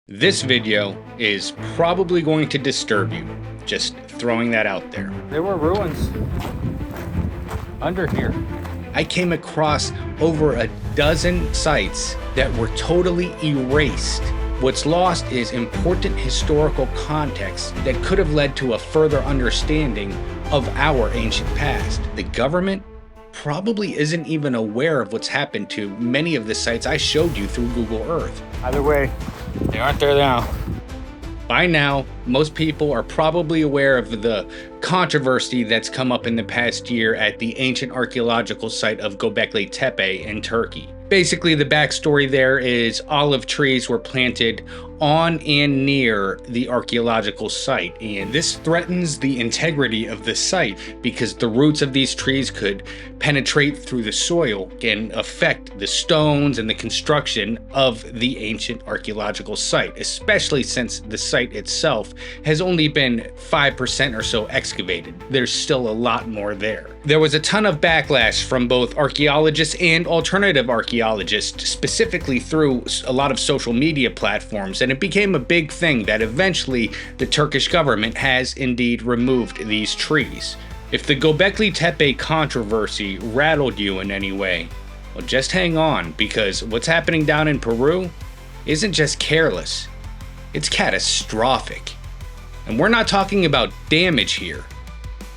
This video is probably going to disturb you, just throwing that out there. There were ruins under here. I came across over a dozen sites that were totally erased. What's lost is important historical context that could have led to a further understanding of our ancient past. The government probably isn't even aware of what's happened to many of the sites I showed you through Google Earth. Either way, they aren't there now. By now, most people are probably aware of the controversy that's come up in the past year at the ancient archaeological site of Gobekli Tepe in Turkey. Basically, the backstory there is olive trees were planted on and near the archaeological site, and this threatens the integrity of the site because the roots of these trees could penetrate through the soil and affect the stones and the construction of the ancient archaeological site, especially since the site itself has only been 5% or so excavated. There's still a lot more there. There was a ton of backlash from both archaeologists and alternative archaeologists, specifically through a lot of social media platforms, and it became a big thing that eventually the Turkish government has indeed removed these trees. If the Gobekli Tepe controversy rattled you in any way, well, just hang on, because what's happening down in Peru isn't just careless, it's catastrophic. And we're not talking about damage here.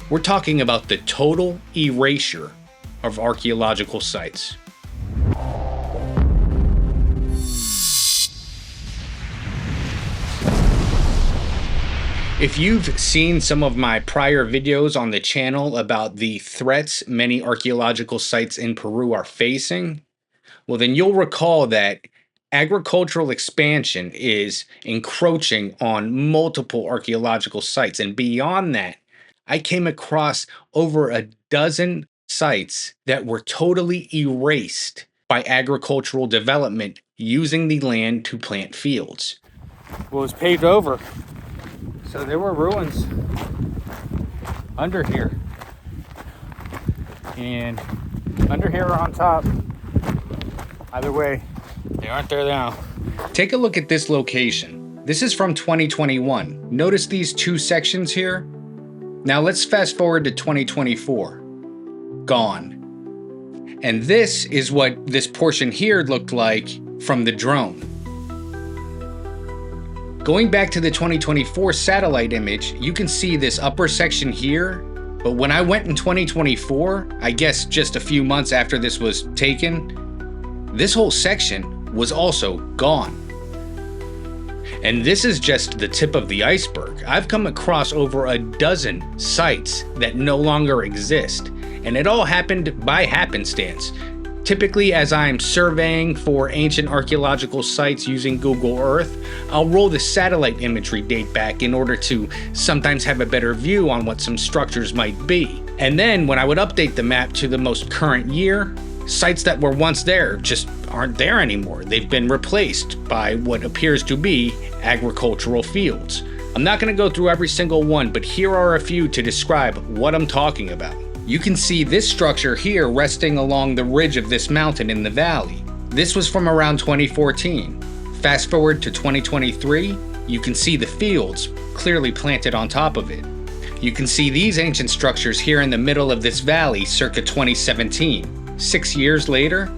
We're talking about the total erasure of archaeological sites. If you've seen some of my prior videos on the channel about the threats many archaeological sites in Peru are facing, well, then you'll recall that agricultural expansion is encroaching on multiple archaeological sites. And beyond that, I came across over a dozen sites that were totally erased by agricultural development using the land to plant fields. Well, it was paved over. So there were ruins under here. And under here or on top. Either way, they aren't there now. Take a look at this location. This is from 2021. Notice these two sections here? Now let's fast forward to 2024. Gone. And this is what this portion here looked like from the drone. Going back to the 2024 satellite image, you can see this upper section here, but when I went in 2024, I guess just a few months after this was taken, this whole section was also gone. And this is just the tip of the iceberg. I've come across over a dozen sites that no longer exist, and it all happened by happenstance. Typically, as I'm surveying for ancient archaeological sites using Google Earth, I'll roll the satellite imagery date back in order to sometimes have a better view on what some structures might be. And then when I would update the map to the most current year, sites that were once there just aren't there anymore. They've been replaced by what appears to be agricultural fields. I'm not going to go through every single one, but here are a few to describe what I'm talking about. You can see this structure here resting along the ridge of this mountain in the valley. This was from around 2014. Fast forward to 2023, you can see the fields clearly planted on top of it. You can see these ancient structures here in the middle of this valley circa 2017. 6 years later,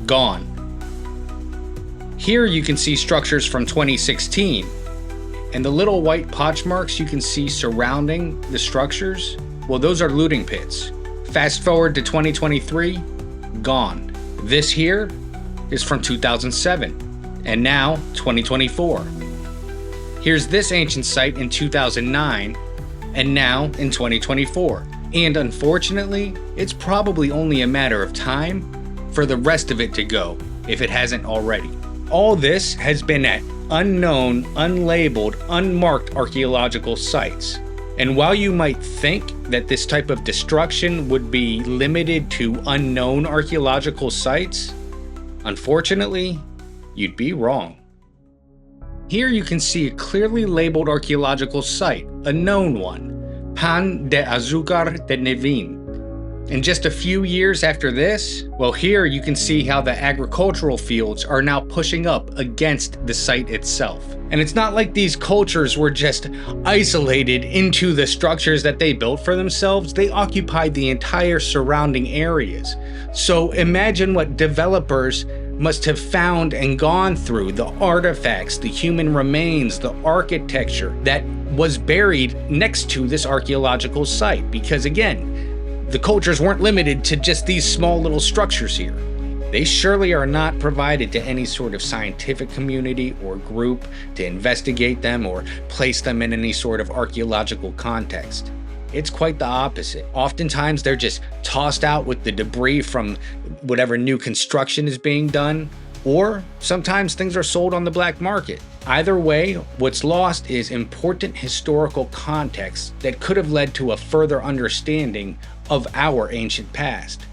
gone. Here you can see structures from 2016. And the little white potch marks you can see surrounding the structures, well, those are looting pits. Fast forward to 2023, gone. This here is from 2007, and now 2024. Here's this ancient site in 2009, and now in 2024. And unfortunately, it's probably only a matter of time for the rest of it to go, if it hasn't already. All this has been at unknown, unlabeled, unmarked archaeological sites. And while you might think that this type of destruction would be limited to unknown archaeological sites, unfortunately, you'd be wrong. Here you can see a clearly labeled archaeological site, a known one, Pan de Azúcar de Nevin. And just a few years after this, well, here you can see how the agricultural fields are now pushing up against the site itself. And it's not like these cultures were just isolated into the structures that they built for themselves. They occupied the entire surrounding areas. So imagine what developers must have found and gone through, the artifacts, the human remains, the architecture that was buried next to this archaeological site. Because again, the cultures weren't limited to just these small little structures here. They surely are not provided to any sort of scientific community or group to investigate them or place them in any sort of archaeological context. It's quite the opposite. Oftentimes they're just tossed out with the debris from whatever new construction is being done, or sometimes things are sold on the black market. Either way, what's lost is important historical context that could have led to a further understanding of our ancient past.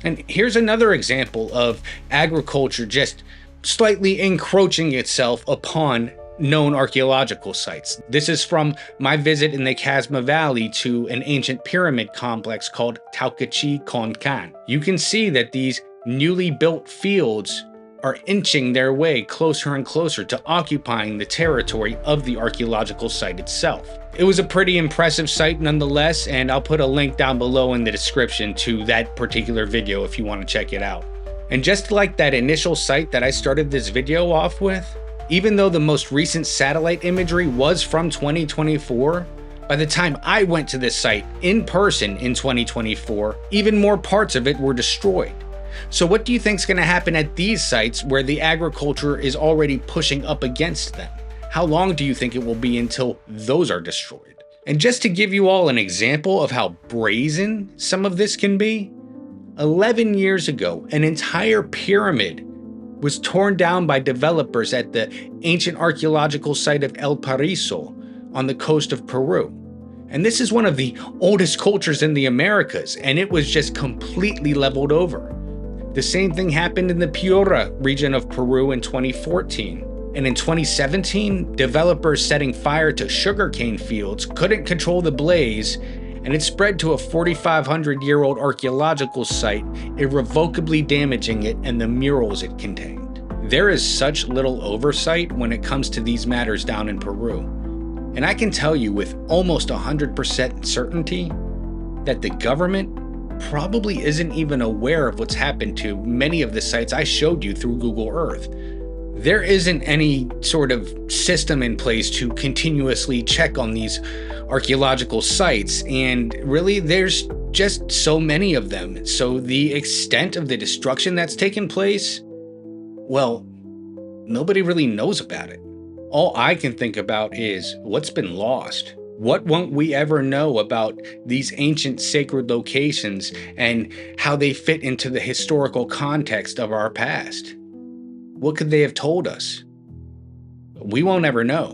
And here's another example of agriculture just slightly encroaching itself upon known archaeological sites. This is from my visit in the Casma Valley to an ancient pyramid complex called Taukachi Konkan. You can see that these newly built fields are inching their way closer and closer to occupying the territory of the archaeological site itself. It was a pretty impressive site nonetheless, and I'll put a link down below in the description to that particular video if you want to check it out. And just like that initial site that I started this video off with, even though the most recent satellite imagery was from 2024, by the time I went to this site in person in 2024, even more parts of it were destroyed. So what do you think is going to happen at these sites where the agriculture is already pushing up against them? How long do you think it will be until those are destroyed? And just to give you all an example of how brazen some of this can be, 11 years ago, an entire pyramid was torn down by developers at the ancient archaeological site of El Paraiso on the coast of Peru. And this is one of the oldest cultures in the Americas, and it was just completely leveled over. The same thing happened in the Piura region of Peru in 2014. And in 2017, developers setting fire to sugarcane fields couldn't control the blaze, and it spread to a 4,500-year-old archaeological site, irrevocably damaging it and the murals it contained. There is such little oversight when it comes to these matters down in Peru. And I can tell you with almost 100% certainty that the government probably isn't even aware of what's happened to many of the sites I showed you through Google Earth. There isn't any sort of system in place to continuously check on these archaeological sites, and really there's just so many of them. So the extent of the destruction that's taken place, well, nobody really knows about it. All I can think about is what's been lost. What won't we ever know about these ancient sacred locations and how they fit into the historical context of our past? What could they have told us? We won't ever know.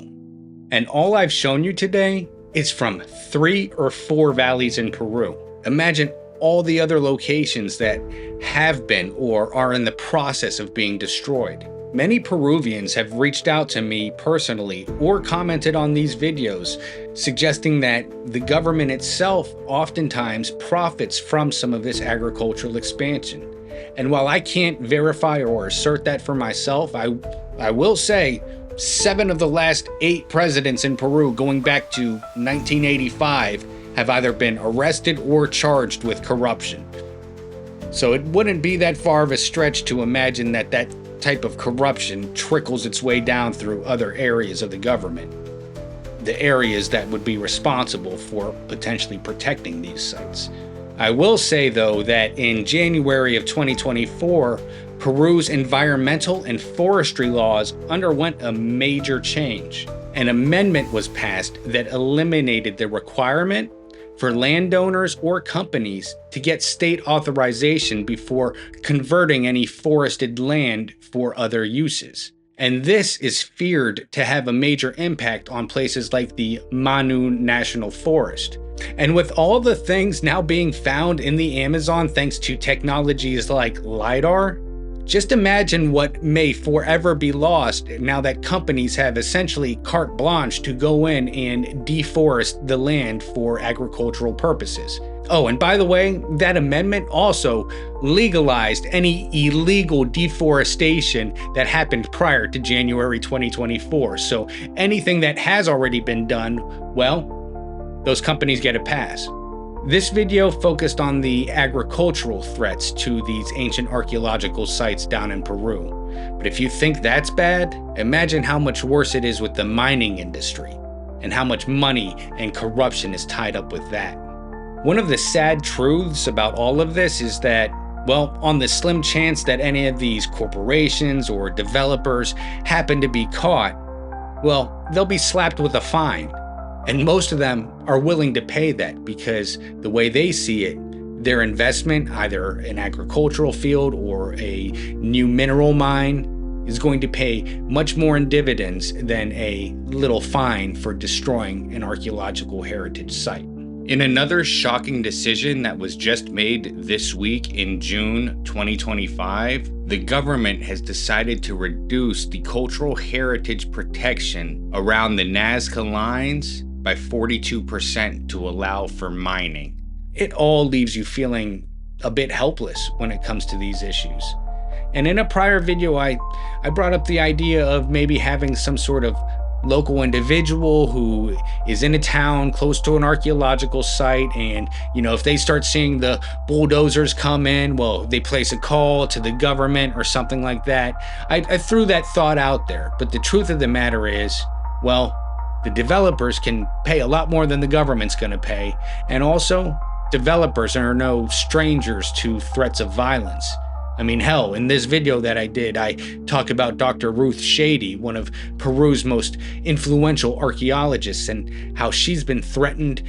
And all I've shown you today is from 3 or 4 valleys in Peru. Imagine all the other locations that have been or are in the process of being destroyed. Many Peruvians have reached out to me personally or commented on these videos, suggesting that the government itself oftentimes profits from some of this agricultural expansion. And while I can't verify or assert that for myself, I will say 7 of the last 8 presidents in Peru going back to 1985 have either been arrested or charged with corruption. So it wouldn't be that far of a stretch to imagine that that type of corruption trickles its way down through other areas of the government, the areas that would be responsible for potentially protecting these sites. I will say, though, that in January of 2024, Peru's environmental and forestry laws underwent a major change. An amendment was passed that eliminated the requirement for landowners or companies to get state authorization before converting any forested land for other uses. And this is feared to have a major impact on places like the Manu National Forest. And with all the things now being found in the Amazon thanks to technologies like LiDAR, just imagine what may forever be lost now that companies have essentially carte blanche to go in and deforest the land for agricultural purposes. Oh, and by the way, that amendment also legalized any illegal deforestation that happened prior to January 2024. So anything that has already been done, well, those companies get a pass. This video focused on the agricultural threats to these ancient archaeological sites down in Peru. But if you think that's bad, imagine how much worse it is with the mining industry and how much money and corruption is tied up with that. One of the sad truths about all of this is that, well, on the slim chance that any of these corporations or developers happen to be caught, well, they'll be slapped with a fine. And most of them are willing to pay that because the way they see it, their investment, either an agricultural field or a new mineral mine, is going to pay much more in dividends than a little fine for destroying an archaeological heritage site. In another shocking decision that was just made this week in June 2025, the government has decided to reduce the cultural heritage protection around the Nazca Lines by 42% to allow for mining. It all leaves you feeling a bit helpless when it comes to these issues. And in a prior video, I brought up the idea of maybe having some sort of local individual who is in a town close to an archaeological site, and if they start seeing the bulldozers come in, well, they place a call to the government or something like that. I threw that thought out there, but the truth of the matter is, well, the developers can pay a lot more than the government's going to pay, and also developers are no strangers to threats of violence. I mean, hell, in this video that I did, I talked about Dr. Ruth Shady, one of Peru's most influential archaeologists, and how she's been threatened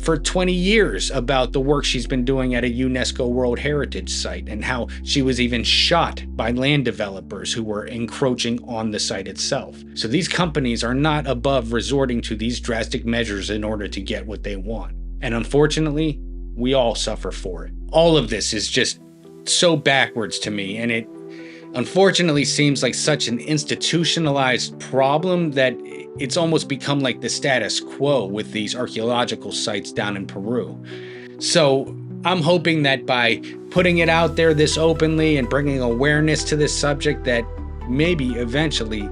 for 20 years about the work she's been doing at a UNESCO World Heritage site, and how she was even shot by land developers who were encroaching on the site itself. So these companies are not above resorting to these drastic measures in order to get what they want. And unfortunately, we all suffer for it. All of this is just so backwards to me, and it unfortunately seems like such an institutionalized problem that it's almost become like the status quo with these archaeological sites down in Peru. So I'm hoping that by putting it out there this openly and bringing awareness to this subject, that maybe eventually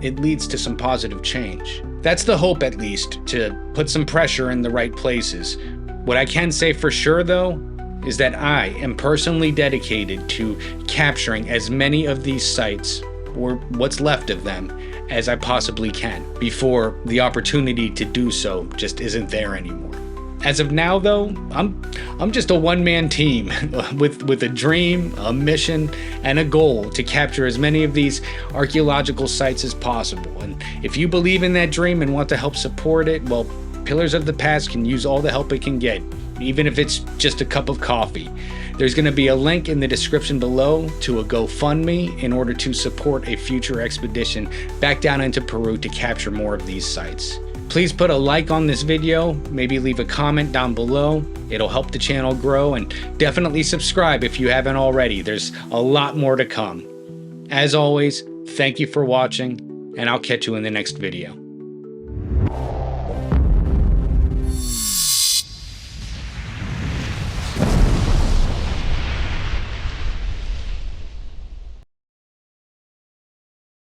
it leads to some positive change. That's the hope, at least, to put some pressure in the right places. What I can say for sure, though, is that I am personally dedicated to capturing as many of these sites, or what's left of them, as I possibly can, before the opportunity to do so just isn't there anymore. As of now, though, I'm just a one-man team with a dream, a mission, and a goal to capture as many of these archaeological sites as possible. And if you believe in that dream and want to help support it, well, Pillars of the Past can use all the help it can get, even if it's just a cup of coffee. There's going to be a link in the description below to a GoFundMe in order to support a future expedition back down into Peru to capture more of these sites. Please put a like on this video, maybe leave a comment down below. It'll help the channel grow, and definitely subscribe if you haven't already. There's a lot more to come. As always, thank you for watching, and I'll catch you in the next video.